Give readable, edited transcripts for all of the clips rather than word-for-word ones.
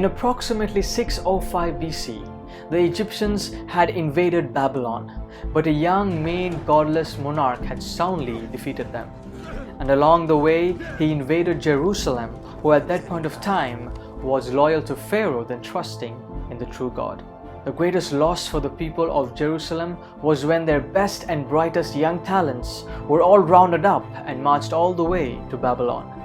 In approximately 605 BC, the Egyptians had invaded Babylon, but a young, mean, godless monarch had soundly defeated them. And along the way, he invaded Jerusalem, who at that point of time was loyal to Pharaoh than trusting in the true God. The greatest loss for the people of Jerusalem was when their best and brightest young talents were all rounded up and marched all the way to Babylon.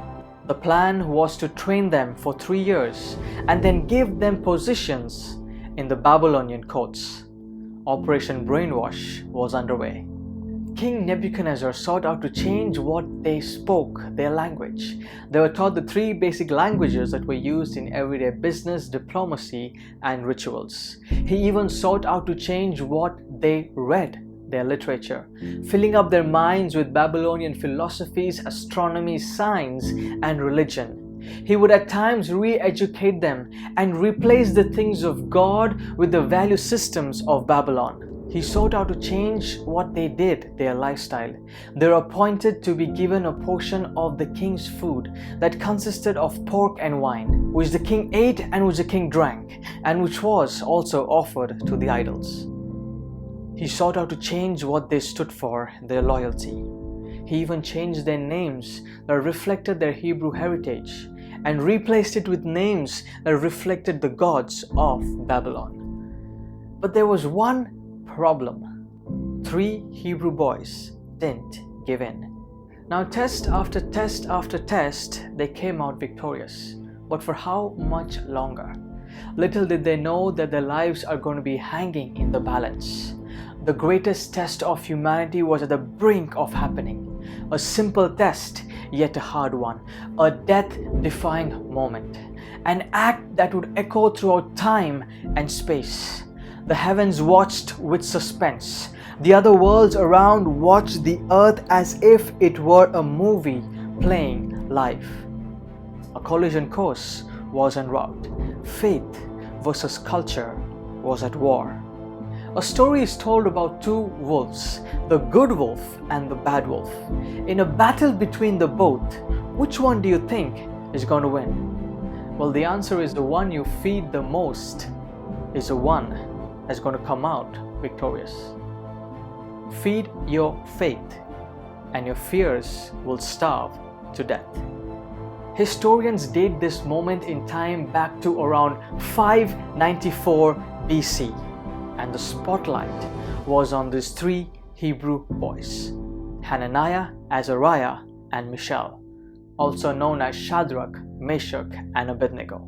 The plan was to train them for 3 years and then give them positions in the Babylonian courts. Operation Brainwash was underway. King Nebuchadnezzar sought out to change what they spoke, their language. They were taught the 3 basic languages that were used in everyday business, diplomacy, and rituals. He even sought out to change what they read, their literature, filling up their minds with Babylonian philosophies, astronomy, science, and religion. He would at times re-educate them and replace the things of God with the value systems of Babylon. He sought out to change what they did, their lifestyle. They were appointed to be given a portion of the king's food that consisted of pork and wine, which the king ate and which the king drank, and which was also offered to the idols. He sought out to change what they stood for, their loyalty. He even changed their names that reflected their Hebrew heritage and replaced it with names that reflected the gods of Babylon. But there was one problem. 3 Hebrew boys didn't give in. Now, test after test after test, they came out victorious. But for how much longer? Little did they know that their lives are going to be hanging in the balance. The greatest test of humanity was at the brink of happening. A simple test, yet a hard one. A death-defying moment. An act that would echo throughout time and space. The heavens watched with suspense. The other worlds around watched the earth as if it were a movie playing live. A collision course was en route. Faith versus culture was at war. A story is told about 2 wolves, the good wolf and the bad wolf. In a battle between the both, which one do you think is going to win? Well, the answer is the one you feed the most is the one that's going to come out victorious. Feed your faith and your fears will starve to death. Historians date this moment in time back to around 594 BC. And the spotlight was on these 3 Hebrew boys, Hananiah, Azariah, and Mishael, also known as Shadrach, Meshach, and Abednego.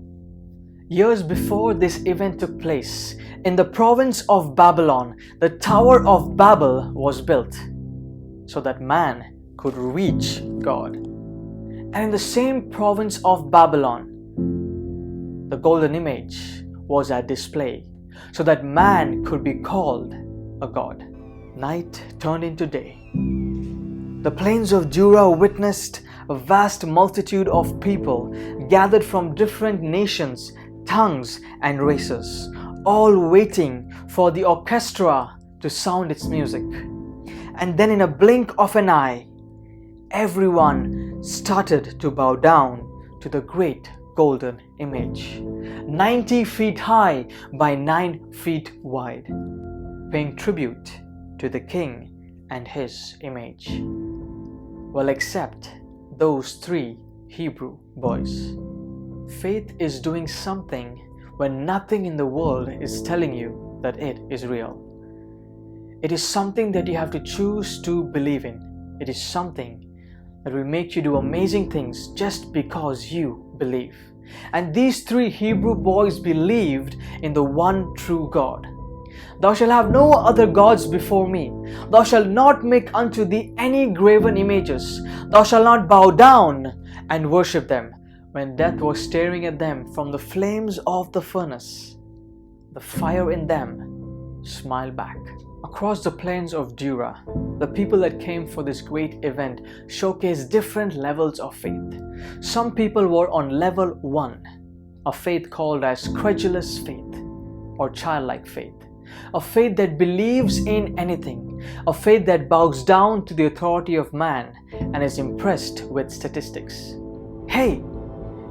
Years before this event took place, in the province of Babylon, the Tower of Babel was built so that man could reach God. And in the same province of Babylon, the golden image was at display so that man could be called a god. Night turned into day. The plains of Dura witnessed a vast multitude of people gathered from different nations, tongues, and races, all waiting for the orchestra to sound its music. And then in a blink of an eye, everyone started to bow down to the great golden image, 90 feet high by 9 feet wide, paying tribute to the king and his image. Well, except those 3 Hebrew boys. Faith is doing something when nothing in the world is telling you that it is real. It is something that you have to choose to believe in. It is something that will make you do amazing things just because you believe. And these 3 Hebrew boys believed in the one true God. Thou shalt have no other gods before me. Thou shalt not make unto thee any graven images. Thou shalt not bow down and worship them. When death was staring at them from the flames of the furnace, the fire in them smiled back. Across the plains of Dura, the people that came for this great event showcased different levels of faith. Some people were on level 1, a faith called as credulous faith or childlike faith, a faith that believes in anything, a faith that bows down to the authority of man and is impressed with statistics. Hey,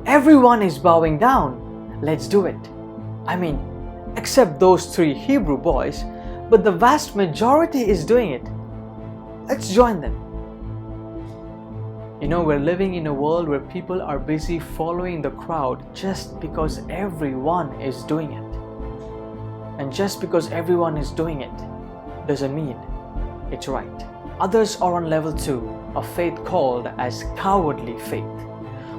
everyone is bowing down. let's do it. I mean, except those 3 Hebrew boys, but the vast majority is doing it. Let's join them. You know, we're living in a world where people are busy following the crowd just because everyone is doing it. And just because everyone is doing it doesn't mean it's right. Others are on level 2, a faith called as cowardly faith.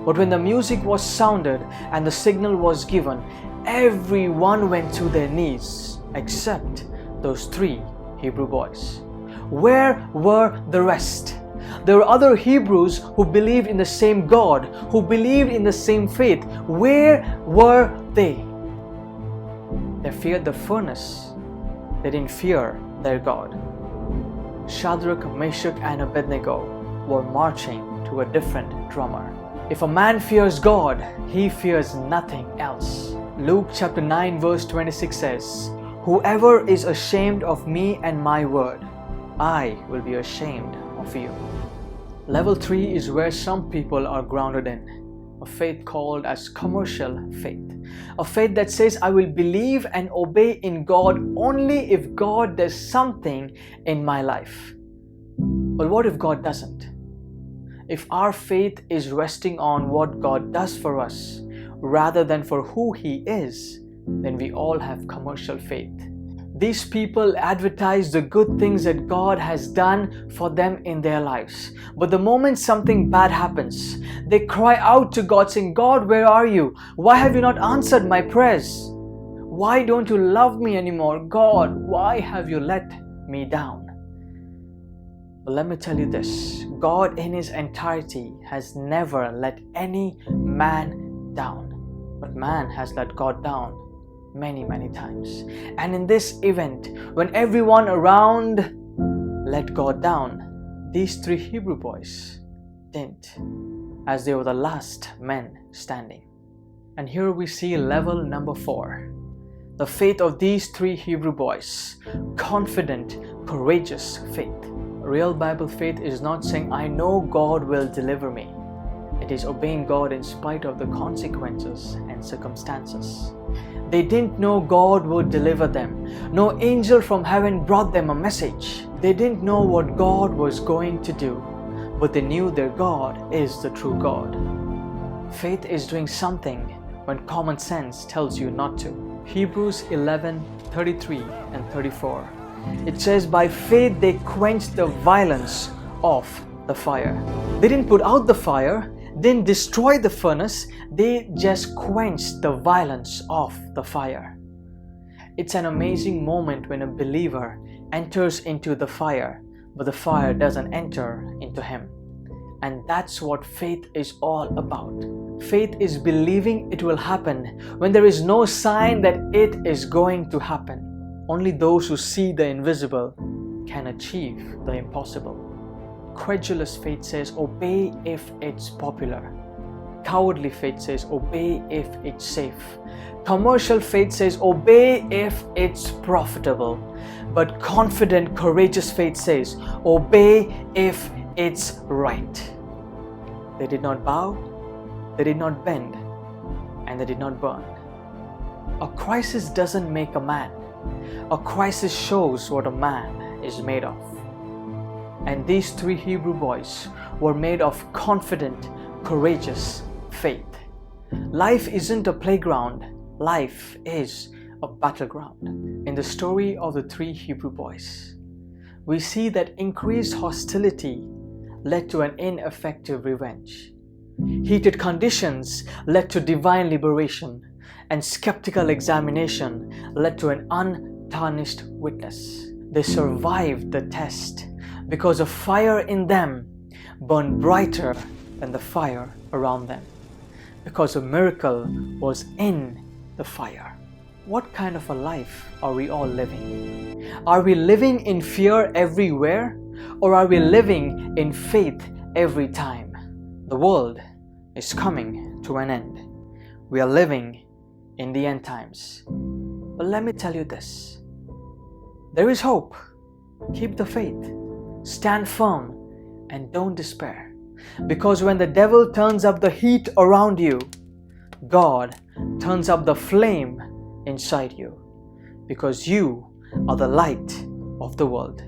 But when the music was sounded and the signal was given, everyone went to their knees except those 3 Hebrew boys. Where were the rest? There were other Hebrews who believed in the same God, who believed in the same faith. Where were they? They feared the furnace. They didn't fear their God. Shadrach, Meshach, and Abednego were marching to a different drummer. If a man fears God, he fears nothing else. Luke chapter 9 verse 26 says, "Whoever is ashamed of me and my word, I will be ashamed of you." Level 3 is where some people are grounded in, a faith called as commercial faith. A faith that says, I will believe and obey in God only if God does something in my life. But what if God doesn't? If our faith is resting on what God does for us rather than for who He is, then we all have commercial faith. These people advertise the good things that God has done for them in their lives. But the moment something bad happens, they cry out to God saying, God, where are you? Why have you not answered my prayers? Why don't you love me anymore? God, why have you let me down? But let me tell you this, God in His entirety has never let any man down. But man has let God down many times. And in this event, when everyone around let God down, these 3 Hebrew boys didn't, as they were the last men standing. And here we see level number 4, the faith of these 3 Hebrew boys, confident, courageous faith. Real Bible faith is not saying, I know God will deliver me. It is obeying God in spite of the consequences and circumstances. They didn't know God would deliver them. No angel from heaven brought them a message. They didn't know what God was going to do, but they knew their God is the true God. Faith is doing something when common sense tells you not to. Hebrews 11:33 and 34. It says, by faith they quenched the violence of the fire. They didn't put out the fire, didn't destroy the furnace, they just quenched the violence of the fire. It's an amazing moment when a believer enters into the fire, but the fire doesn't enter into him. And that's what faith is all about. Faith is believing it will happen when there is no sign that it is going to happen. Only those who see the invisible can achieve the impossible. Credulous faith says, obey if it's popular. Cowardly faith says, obey if it's safe. Commercial faith says, obey if it's profitable. But confident, courageous faith says, obey if it's right. They did not bow, they did not bend, and they did not burn. A crisis doesn't make a man. A crisis shows what a man is made of. And these 3 Hebrew boys were made of confident, courageous faith. Life isn't a playground. Life is a battleground. In the story of the 3 Hebrew boys, we see that increased hostility led to an ineffective revenge. Heated conditions led to divine liberation, and skeptical examination led to an untarnished witness. They survived the test because a fire in them burned brighter than the fire around them, because a miracle was in the fire. What kind of a life are we all living? Are we living in fear everywhere, or are we living in faith every time? The world is coming to an end. We are living in the end times. But let me tell you this, there is hope. Keep the faith, stand firm, and don't despair. Because when the devil turns up the heat around you, God turns up the flame inside you, because you are the light of the world.